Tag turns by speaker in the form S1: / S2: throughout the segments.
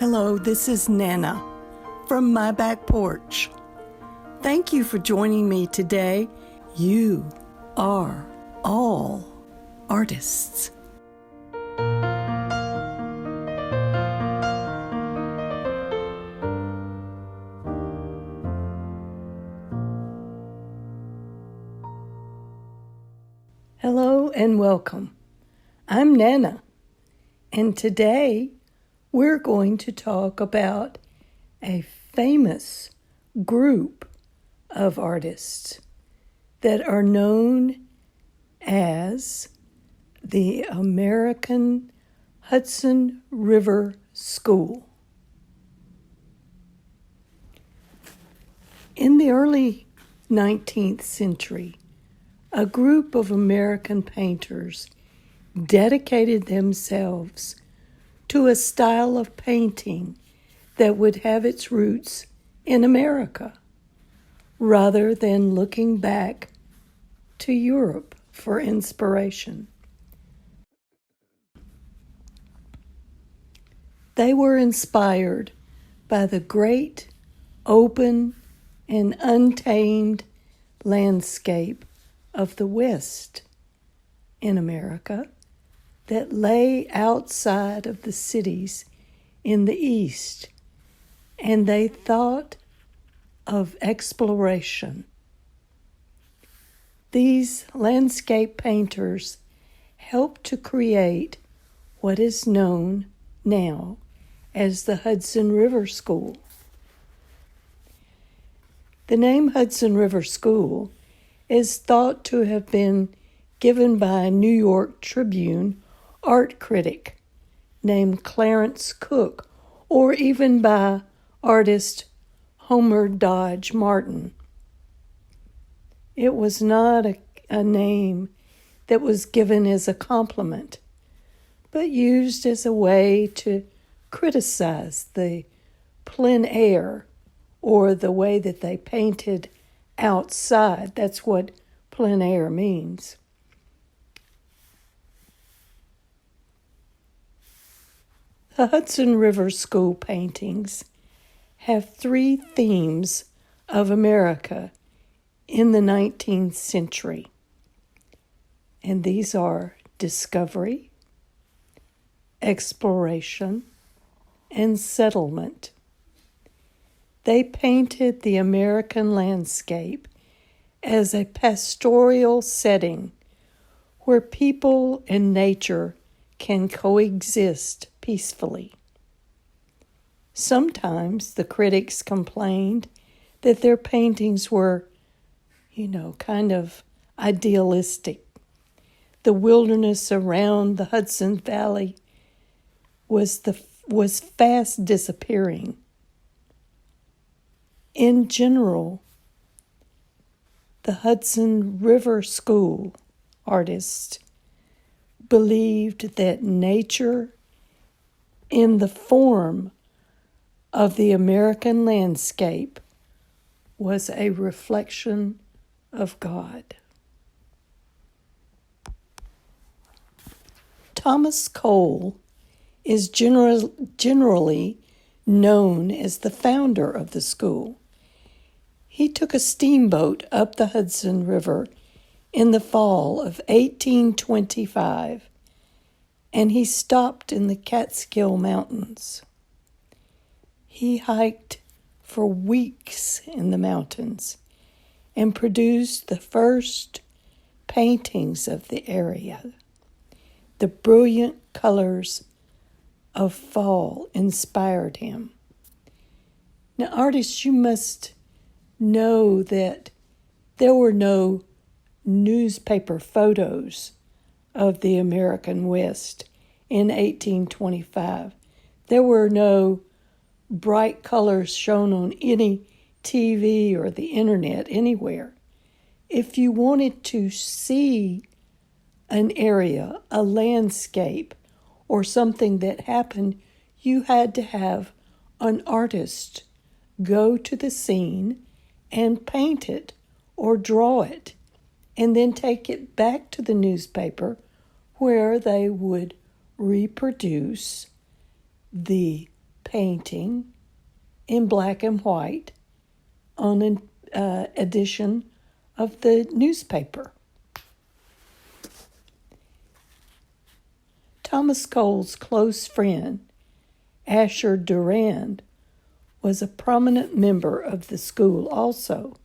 S1: Hello, this is Nana from my back porch. Thank you for joining me today. You are all artists. Hello and welcome. I'm Nana, and today we're going to talk about a famous group of artists that are known as the American Hudson River School. In the early 19th century, a group of American painters dedicated themselves to a style of painting that would have its roots in America, rather than looking back to Europe for inspiration. They were inspired by the great, open, and untamed landscape of the West in America that lay outside of the cities in the East, and they thought of exploration. These landscape painters helped to create what is known now as the Hudson River School. The name Hudson River School is thought to have been given by a New York Tribune art critic named Clarence Cook, or even by artist Homer Dodge Martin. It was not a name that was given as a compliment, but used as a way to criticize the plein air, or the way that they painted outside. That's what plein air means. The Hudson River School paintings have three themes of America in the 19th century, and these are discovery, exploration, and settlement. They painted the American landscape as a pastoral setting where people and nature can coexist peacefully. Sometimes the critics complained that their paintings were, kind of idealistic. The wilderness around the Hudson Valley was fast disappearing. In general, the Hudson River School artists believed that nature in the form of the American landscape was a reflection of God. Thomas Cole is generally known as the founder of the school. He took a steamboat up the Hudson River in the fall of 1825, and he stopped in the Catskill Mountains. He hiked for weeks in the mountains and produced the first paintings of the area. The brilliant colors of fall inspired him. Now, artists, you must know that there were no newspaper photos of the American West in 1825. There were no bright colors shown on any TV or the internet anywhere. If you wanted to see an area, a landscape, or something that happened, you had to have an artist go to the scene and paint it or draw it, and then take it back to the newspaper where they would reproduce the painting in black and white on an edition of the newspaper. Thomas Cole's close friend, Asher Durand, was a prominent member of the school also.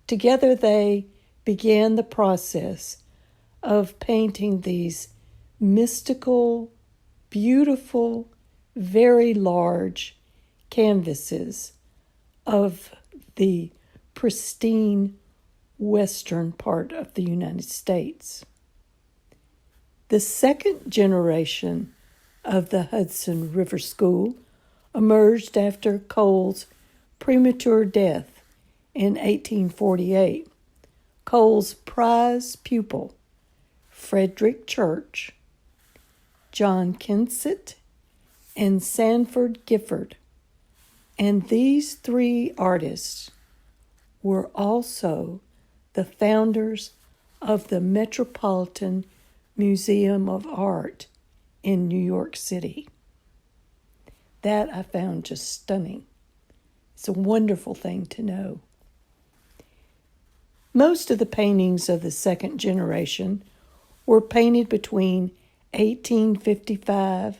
S1: Together they began the process of painting these mystical, beautiful, very large canvases of the pristine western part of the United States. The second generation of the Hudson River School emerged after Cole's premature death in 1848. Cole's prize pupil, Frederic Church, John Kensett, and Sanford Gifford, and these three artists were also the founders of the Metropolitan Museum of Art in New York City. That I found just stunning. It's a wonderful thing to know. Most of the paintings of the second generation were painted between 1855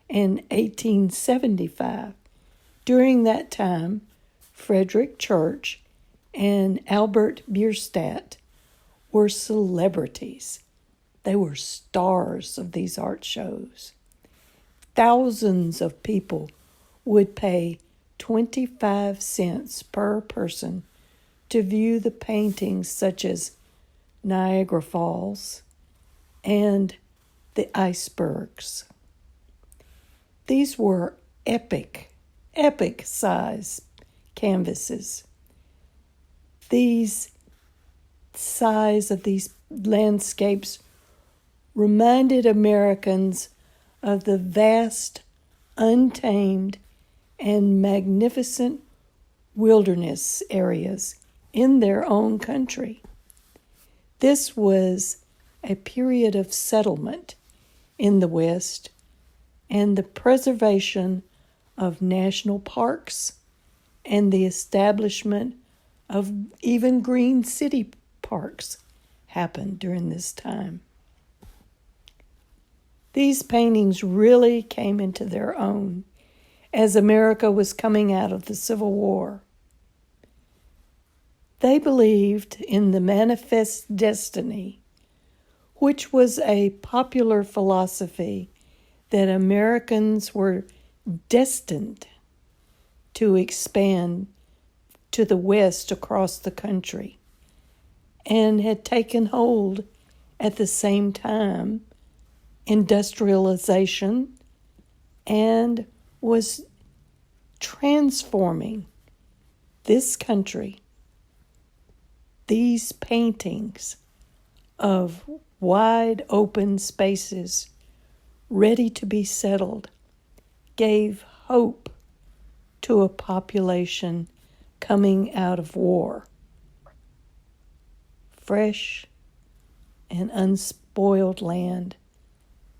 S1: and 1875. During that time, Frederic Church and Albert Bierstadt were celebrities. They were stars of these art shows. Thousands of people would pay 25 cents per person to view the paintings such as Niagara Falls and the icebergs. These were epic size canvases. These size of these landscapes reminded Americans of the vast, untamed, and magnificent wilderness areas in their own country. This was a period of settlement in the West and the preservation of national parks and the establishment of even green city parks happened during this time. These paintings really came into their own as America was coming out of the Civil War. They believed in the manifest destiny, which was a popular philosophy that Americans were destined to expand to the west across the country, and had taken hold at the same time industrialization and was transforming this country. These paintings of wide open spaces ready to be settled gave hope to a population coming out of war. Fresh and unspoiled land,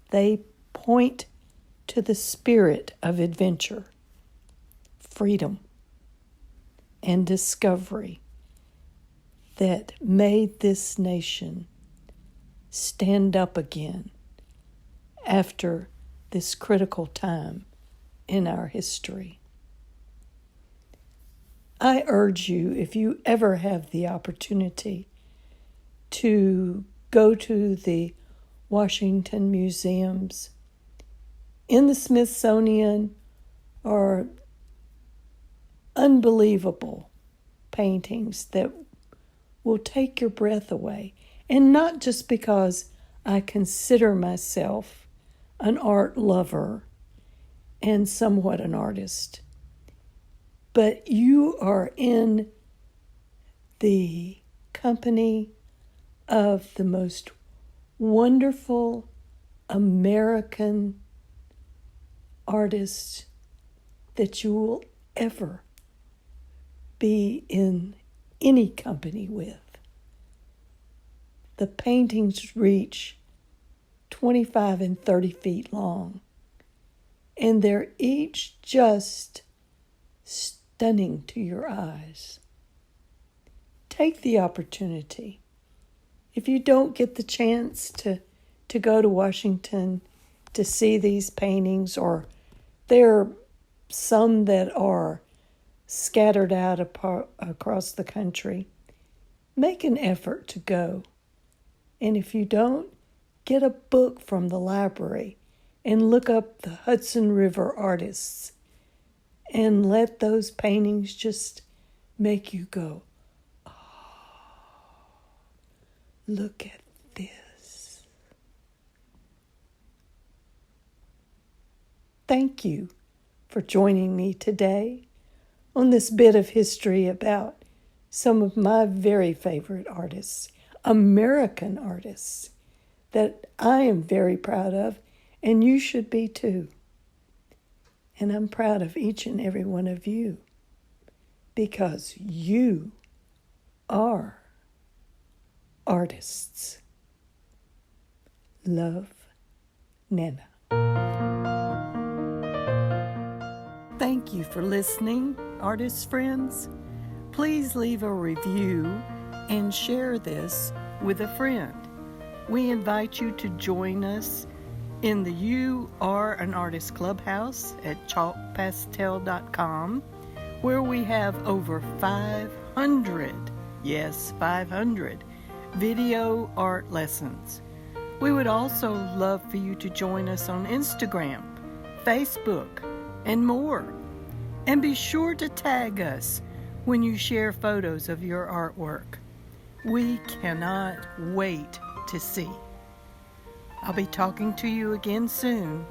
S1: they point to the spirit of adventure, freedom, and discovery that made this nation stand up again after this critical time in our history. I urge you, if you ever have the opportunity, to go to the Washington museums. In the Smithsonian are unbelievable paintings that will take your breath away. And not just because I consider myself an art lover and somewhat an artist, but you are in the company of the most wonderful American artists that you will ever be in any company with. The paintings reach 25 and 30 feet long, and they're each just stunning to your eyes. Take the opportunity. If you don't get the chance to go to Washington to see these paintings, or there are some that are scattered out across the country, make an effort to go. And if you don't, get a book from the library and look up the Hudson River artists and let those paintings just make you go, oh, look at this. Thank you for joining me today on this bit of history about some of my very favorite artists, American artists, that I am very proud of, and you should be too. And I'm proud of each and every one of you, because you are artists. Love, Nana. Thank you for listening, artist friends. Please leave a review and share this with a friend. We invite you to join us in the You Are an Artist Clubhouse at chalkpastel.com, where we have over 500, yes, 500 video art lessons. We would also love for you to join us on Instagram, Facebook, and more. And be sure to tag us when you share photos of your artwork. We cannot wait to see. I'll be talking to you again soon.